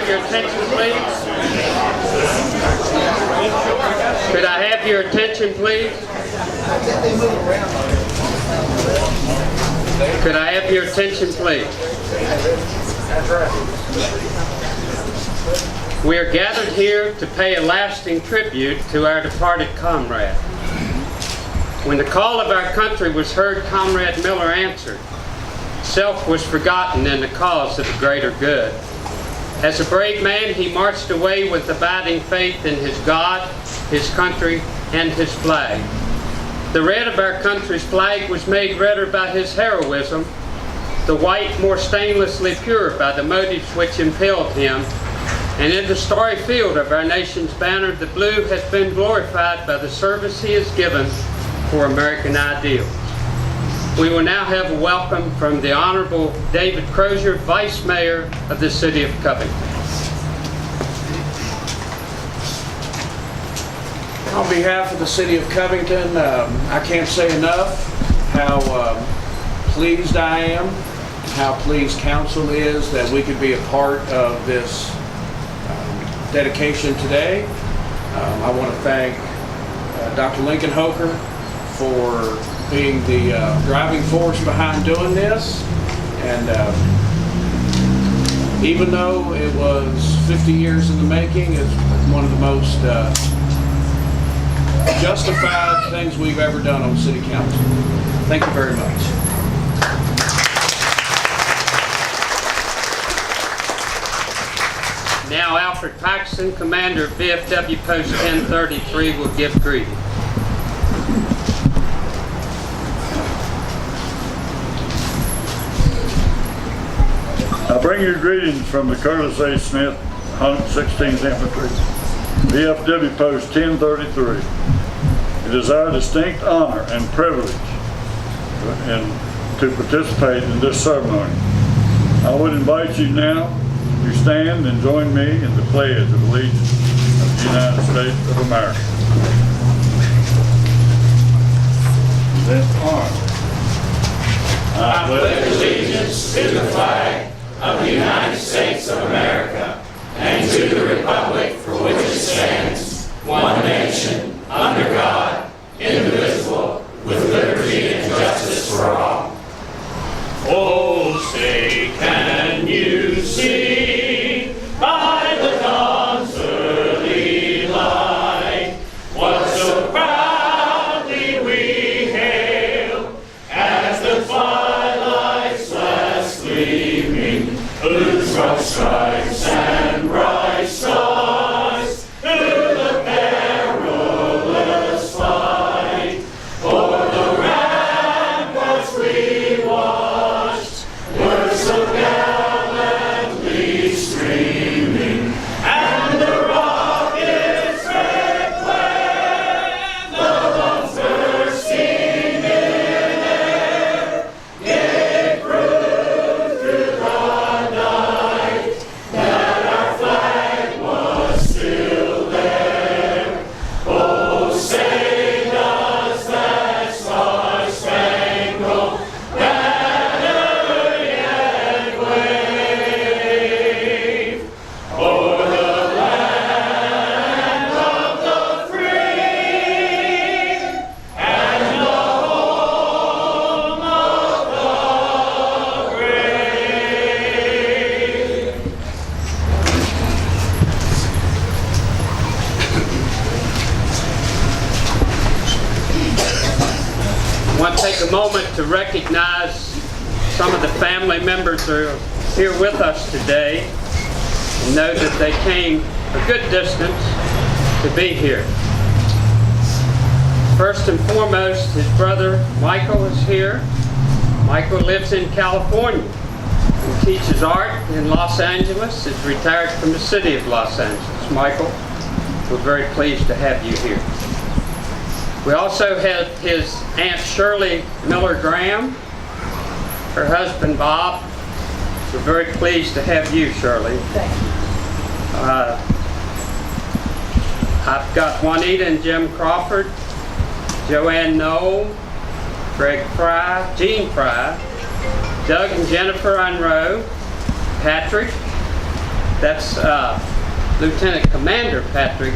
have your attention, please? Could I have your attention, please? Could I have your attention, please? We are gathered here to pay a lasting tribute to our departed comrade. When the call of our country was heard, Comrade Miller answered. Self was forgotten in the cause of the greater good. As a brave man, he marched away with abiding faith in his God, his country, and his flag. The red of our country's flag was made redder by his heroism, the white more stainlessly pure by the motives which impelled him, and in the starry field of our nation's banner, the blue has been glorified by the service he has given for American ideals. We will now have a welcome from the Honorable David Crozier, Vice Mayor of the City of Covington. On behalf of the City of Covington, I can't say enough how pleased I am, how pleased Council is that we could be a part of this dedication today. I want to thank Dr. Linkenhoker for being the driving force behind doing this, and even though it was 50 years in the making, it's one of the most justified things we've ever done on City Council. Thank you very much. Now Alfred Paxton, Commander of VFW Post 1033, will give greeting. I bring you greetings from the Curtis A. Smith, 116th Infantry, VFW Post 1033. It is our distinct honor and privilege to participate in this ceremony. I would invite you now to stand and join me in the Pledge of Allegiance of the United States of America. Then arm. I pledge allegiance to the flag of the United States of America and to the republic for which it stands, one nation, under God, indivisible, with liberty and justice for all. Oh, say, can you see by the dawn's early light what so proudly we hail as the twilight's last gleaming, whose broad stripes and bright stars through the perilous fight o'er the ramparts we watched were so gallantly streaming, and the rocket's red flame, the bombs bursting in air, gave proof through the night that our flag was still there. Oh, say does that star-spangled banner yet wave o'er the land of the free and the home of the brave? I want to take a moment to recognize some of the family members who are here with us today and know that they came a good distance to be here. First and foremost, his brother Michael is here. Michael lives in California and teaches art in Los Angeles, is retired from the city of Los Angeles. Michael, we're very pleased to have you here. We also have his Aunt Shirley Miller Graham, her husband Bob. We're very pleased to have you, Shirley. Thank you. I've got Juanita and Jim Crawford, Joanne Knoll, Greg Fry, Gene Fry, Doug and Jennifer Unroe, Patrick, That's Lieutenant Commander Patrick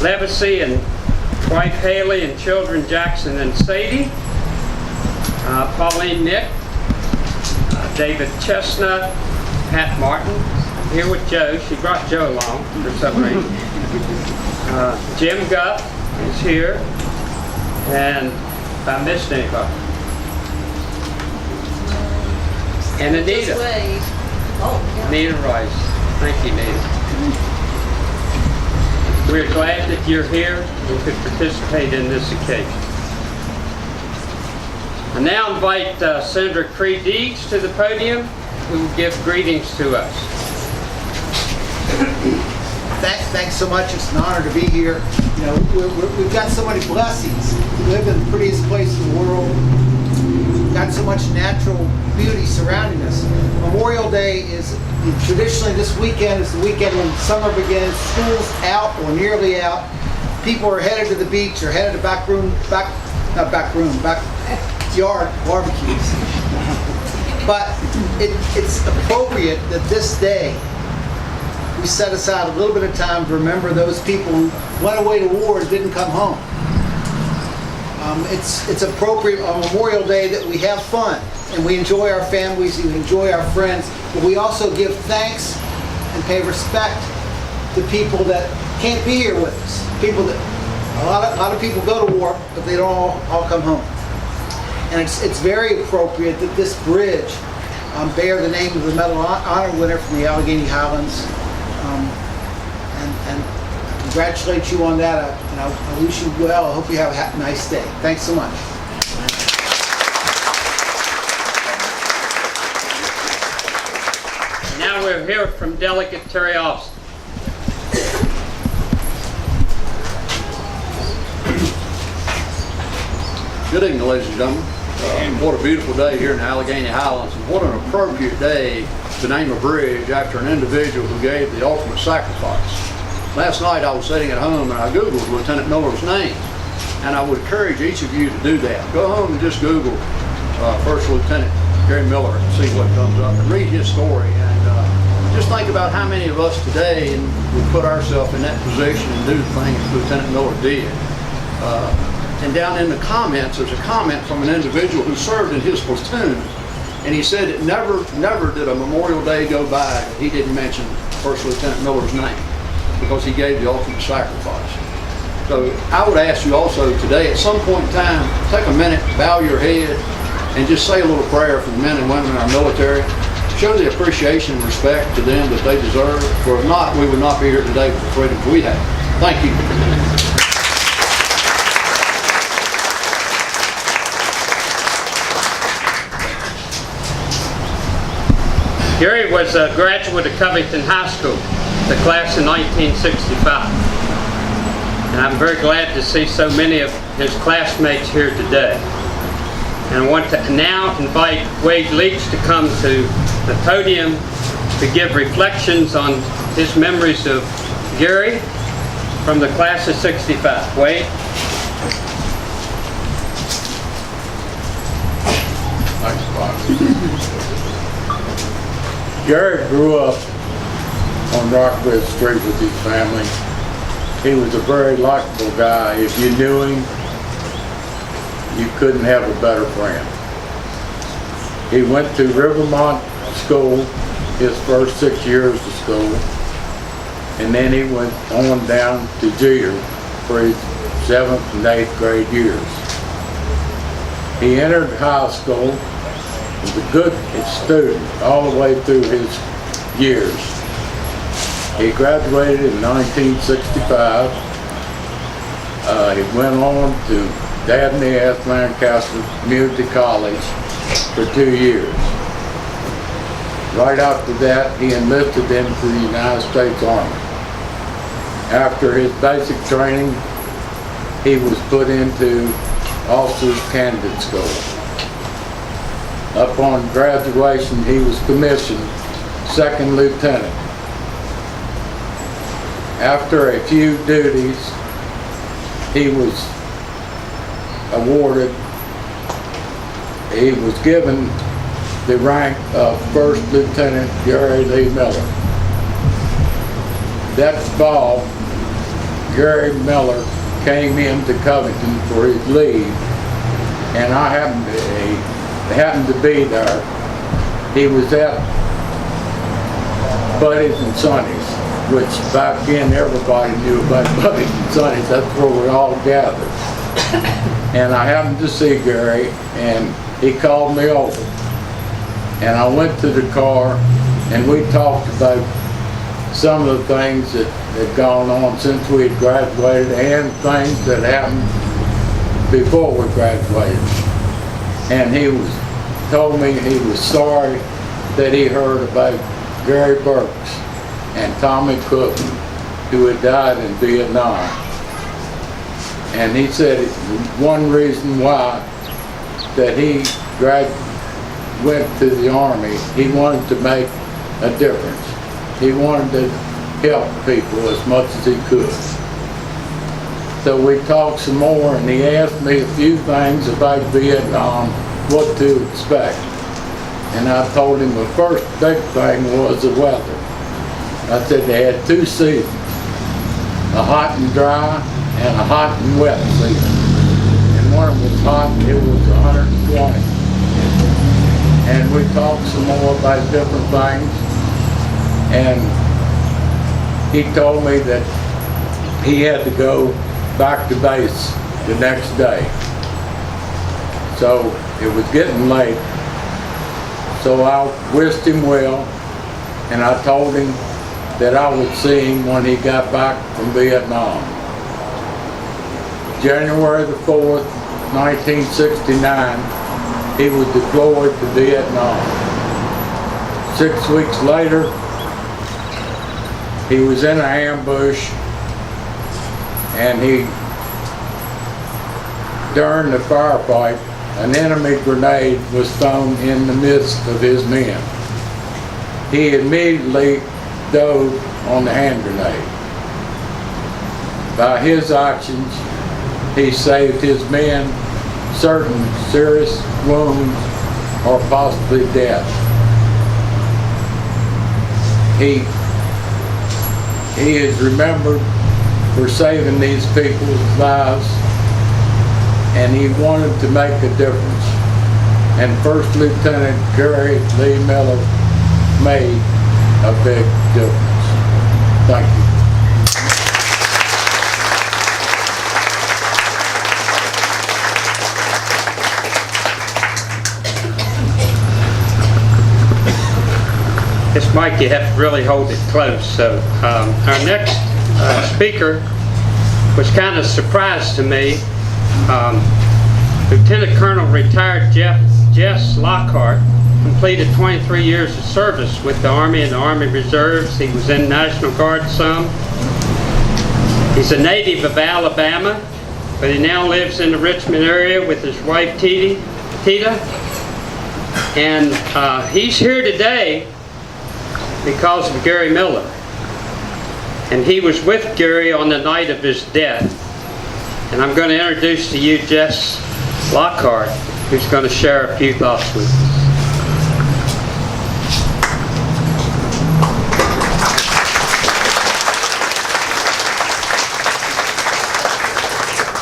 Levacy and wife Haley and children Jackson and Sadie, Pauline Nick, David Chestnut, Pat Martin, here with Joe. She brought Joe along for some reason. Jim Guff is here, and if I missed anybody. And Anita. Anita Rice. Thank you, Anita. We're glad that you're here and could participate in this occasion. I now invite Senator Cree Deeds to the podium, who will give greetings to us. Thanks so much. It's an honor to be here. You know, we've got so many blessings. We live in the prettiest place in the world. We've got so much natural beauty surrounding us. Memorial Day is traditionally, this weekend is the weekend when summer begins. School's out or nearly out. People are headed to the beach or headed to backyard barbecues. But it's appropriate that this day we set aside a little bit of time to remember those people who went away to war and didn't come home. It's appropriate on Memorial Day that we have fun and we enjoy our families, we enjoy our friends, but we also give thanks and pay respect to people that can't be here with us. People that a lot of people go to war, but they don't all come home. And it's very appropriate that this bridge bear the name of the Medal of Honor winner from the Allegheny Highlands. And congratulate you on that. I wish you well. I hope you have a nice day. Thanks so much. Now we'll hear from Delegate Terry Austin. Good evening, ladies and gentlemen. What a beautiful day here in the Allegheny Highlands, and what an appropriate day to name a bridge after an individual who gave the ultimate sacrifice. Last night I was sitting at home and I Googled Lieutenant Miller's name, and I would encourage each of you to do that. Go home and just Google First Lieutenant Gary Miller and see what comes up, and read his story, and just think about how many of us today would put ourselves in that position and do the things Lieutenant Miller did. And down in the comments, there's a comment from an individual who served in his platoon, and he said that never did a Memorial Day go by that he didn't mention First Lieutenant Miller's name, because he gave the ultimate sacrifice. So I would ask you also today, at some point in time, take a minute, bow your head, and just say a little prayer for the men and women in our military. Show the appreciation and respect to them that they deserve, for if not, we would not be here today with the freedoms we have. Thank you. Gary was a graduate of Covington High School, the class of 1965. And I'm very glad to see so many of his classmates here today. And I want to now invite Wade Leach to come to the podium to give reflections on his memories of Gary from the class of 65. Wade? Thanks, Bob. Gary grew up on Rockwood Street with his family. He was a very likable guy. If you knew him, you couldn't have a better friend. He went to Rivermont School his first 6 years of school, and then he went on down to Jeter for his 7th and 8th grade years. He entered high school. He was a good student all the way through his years. He graduated in 1965. He went on to Dabney F. Lancaster Community College for 2 years. Right after that, he enlisted into the United States Army. After his basic training, he was put into Officers Candidate School. Upon graduation, he was commissioned 2nd Lieutenant. After a few duties, he was awarded, he was given the rank of First Lieutenant Gary Lee Miller. That fall, Gary Miller came into Covington for his leave, and I happened to be there. He was at Buddy's and Sonny's, which back then everybody knew about Buddy's and Sonny's. That's where we all gathered. And I happened to see Gary, and he called me over. And I went to the car, and we talked about some of the things that had gone on since we had graduated and things that happened before we graduated. And he told me he was sorry that he heard about Gary Burks and Tommy Cook, who had died in Vietnam. And he said one reason why that he went to the Army, he wanted to make a difference. He wanted to help people as much as he could. So we talked some more, and he asked me a few things about Vietnam, what to expect. And I told him the first big thing was the weather. I said they had two seasons, a hot and dry and a hot and wet season. And when it was hot, it was 120. And we talked some more about different things. And he told me that he had to go back to base the next day. So it was getting late. So I wished him well, and I told him that I would see him when he got back from Vietnam. January the 4th, 1969, he was deployed to Vietnam. 6 weeks later, he was in an ambush, and during the firefight, an enemy grenade was thrown in the midst of his men. He immediately dove on the hand grenade. By his actions, he saved his men certain serious wounds or possibly death. He is remembered for saving these people's lives, and he wanted to make a difference. And First Lieutenant Gary Lee Miller made a big difference. Thank you. This mic, you have to really hold it close. So our next speaker was kind of a surprise to me. Lieutenant Colonel retired Jess Lockhart completed 23 years of service with the Army and the Army Reserves. He was in National Guard some. He's a native of Alabama, but he now lives in the Richmond area with his wife Tita. And he's here today because of Gary Miller. And he was with Gary on the night of his death. And I'm going to introduce to you Jess Lockhart, who's going to share a few thoughts with us.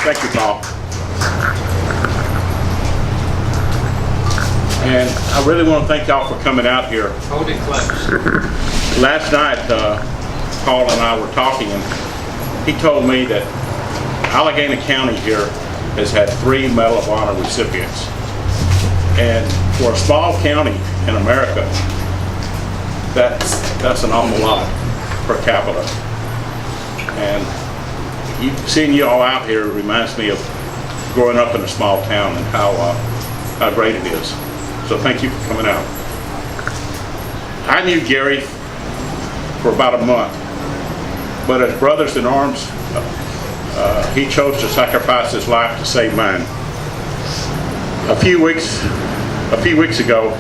Thank you, Paul. And I really want to thank y'all for coming out here. Hold it close. Last night, Paul and I were talking, and he told me that Allegheny County here has had 3 Medal of Honor recipients. And for a small county in America, that's an awful lot per capita. And seeing you all out here reminds me of growing up in a small town and how great it is. So thank you for coming out. I knew Gary for about a month, but as brothers in arms, he chose to sacrifice his life to save mine. A few weeks ago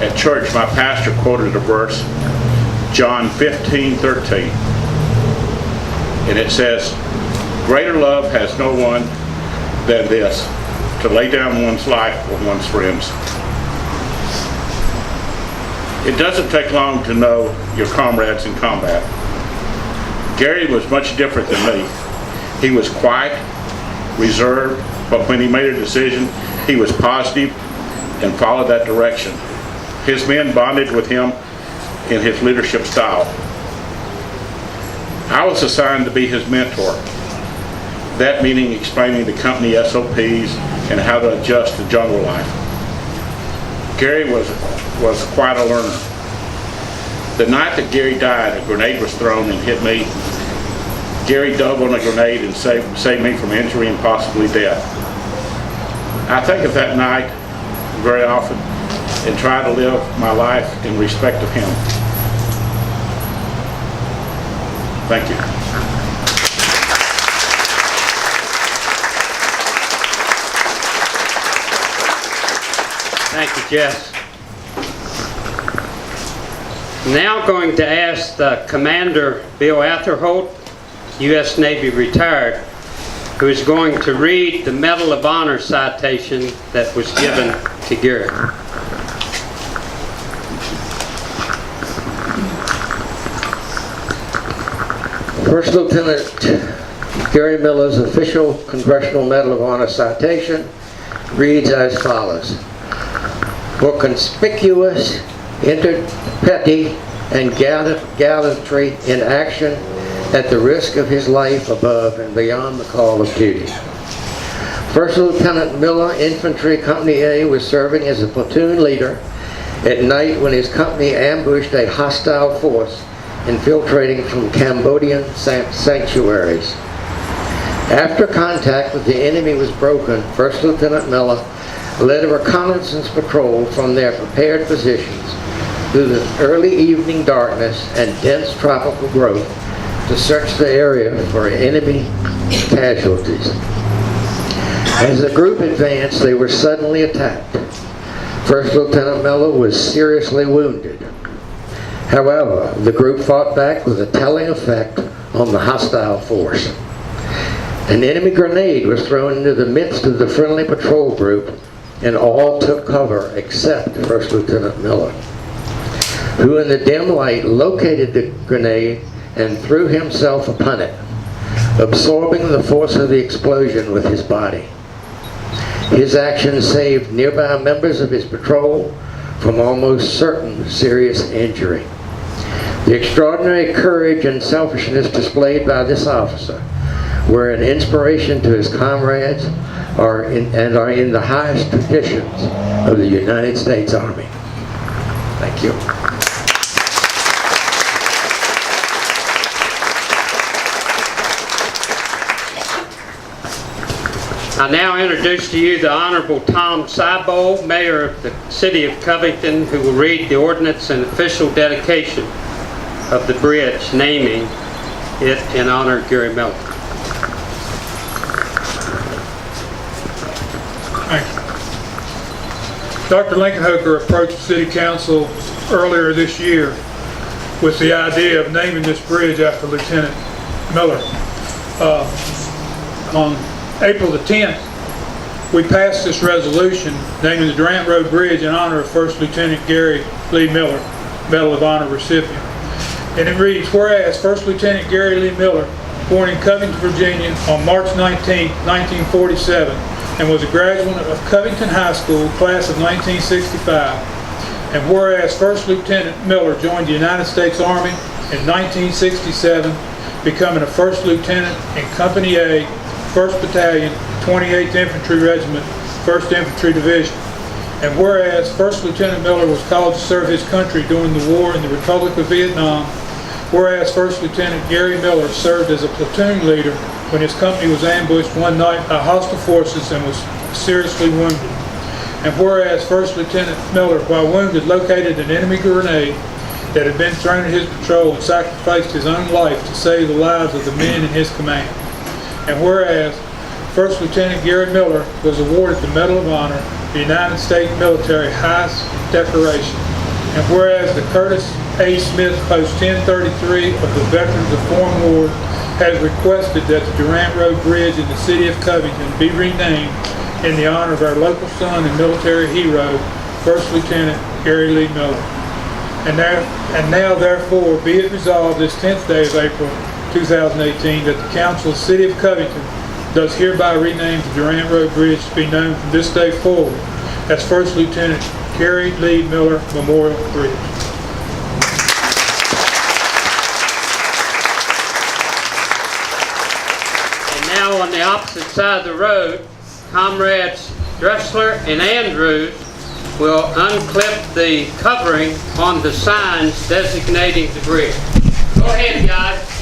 at church, my pastor quoted a verse, John 15:13, and it says, "Greater love has no one than this, to lay down one's life for one's friends." It doesn't take long to know your comrades in combat. Gary was much different than me. He was quiet, reserved, but when he made a decision, he was positive and followed that direction. His men bonded with him in his leadership style. I was assigned to be his mentor. That meaning explaining the company SOPs and how to adjust to jungle life. Gary was quite a learner. The night that Gary died, a grenade was thrown and hit me. Gary dug on a grenade and saved me from injury and possibly death. I think of that night very often and try to live my life in respect of him. Thank you. Thank you, Jess. Now going to ask Commander Bill Atherholt, U.S. Navy retired, who is going to read the Medal of Honor citation that was given to Gary. First Lieutenant Gary Miller's official Congressional Medal of Honor citation reads as follows. For conspicuous, intrepidity, and gallantry in action at the risk of his life above and beyond the call of duty. First Lieutenant Miller, Infantry Company A, was serving as a platoon leader at night when his company ambushed a hostile force infiltrating from Cambodian sanctuaries. After contact with the enemy was broken, First Lieutenant Miller led a reconnaissance patrol from their prepared positions through the early evening darkness and dense tropical growth to search the area for enemy casualties. As the group advanced, they were suddenly attacked. First Lieutenant Miller was seriously wounded. However, the group fought back with a telling effect on the hostile force. An enemy grenade was thrown into the midst of the friendly patrol group, and all took cover except First Lieutenant Miller, who in the dim light located the grenade and threw himself upon it, absorbing the force of the explosion with his body. His action saved nearby members of his patrol from almost certain serious injury. The extraordinary courage and selfishness displayed by this officer were an inspiration to his comrades and are in the highest traditions of the United States Army. Thank you. I now introduce to you the Honorable Tom Seibold, Mayor of the City of Covington, who will read the ordinance and official dedication of the bridge, naming it in honor of Gary Miller. Thank you. Dr. Linkenhoker approached the City Council earlier this year with the idea of naming this bridge after Lieutenant Miller. On April the 10th, we passed this resolution naming the Durant Road Bridge in honor of First Lieutenant Gary Lee Miller, Medal of Honor recipient. And it reads, whereas First Lieutenant Gary Lee Miller, born in Covington, Virginia on March 19, 1947, and was a graduate of Covington High School, class of 1965. And whereas First Lieutenant Miller joined the United States Army in 1967, becoming a First Lieutenant in Company A, 1st Battalion, 28th Infantry Regiment, 1st Infantry Division. And whereas First Lieutenant Miller was called to serve his country during the war in the Republic of Vietnam, whereas First Lieutenant Gary Miller served as a platoon leader when his company was ambushed one night by hostile forces and was seriously wounded. And whereas First Lieutenant Miller, while wounded, located an enemy grenade that had been thrown at his patrol and sacrificed his own life to save the lives of the men in his command. And whereas First Lieutenant Gary Miller was awarded the Medal of Honor, the United States Military highest decoration. And whereas the Curtis A. Smith Post 1033 of the Veterans of Foreign Wars has requested that the Durant Road Bridge in the city of Covington be renamed in the honor of our local son and military hero, First Lieutenant Gary Lee Miller. And now therefore be it resolved this 10th day of April 2018 that the Council of the City of Covington does hereby rename the Durant Road Bridge to be known from this day forward as First Lieutenant Gary Lee Miller Memorial Bridge. And now on the opposite side of the road, Comrades Dressler and Andrews will unclip the covering on the signs designating the bridge. Go ahead, guys.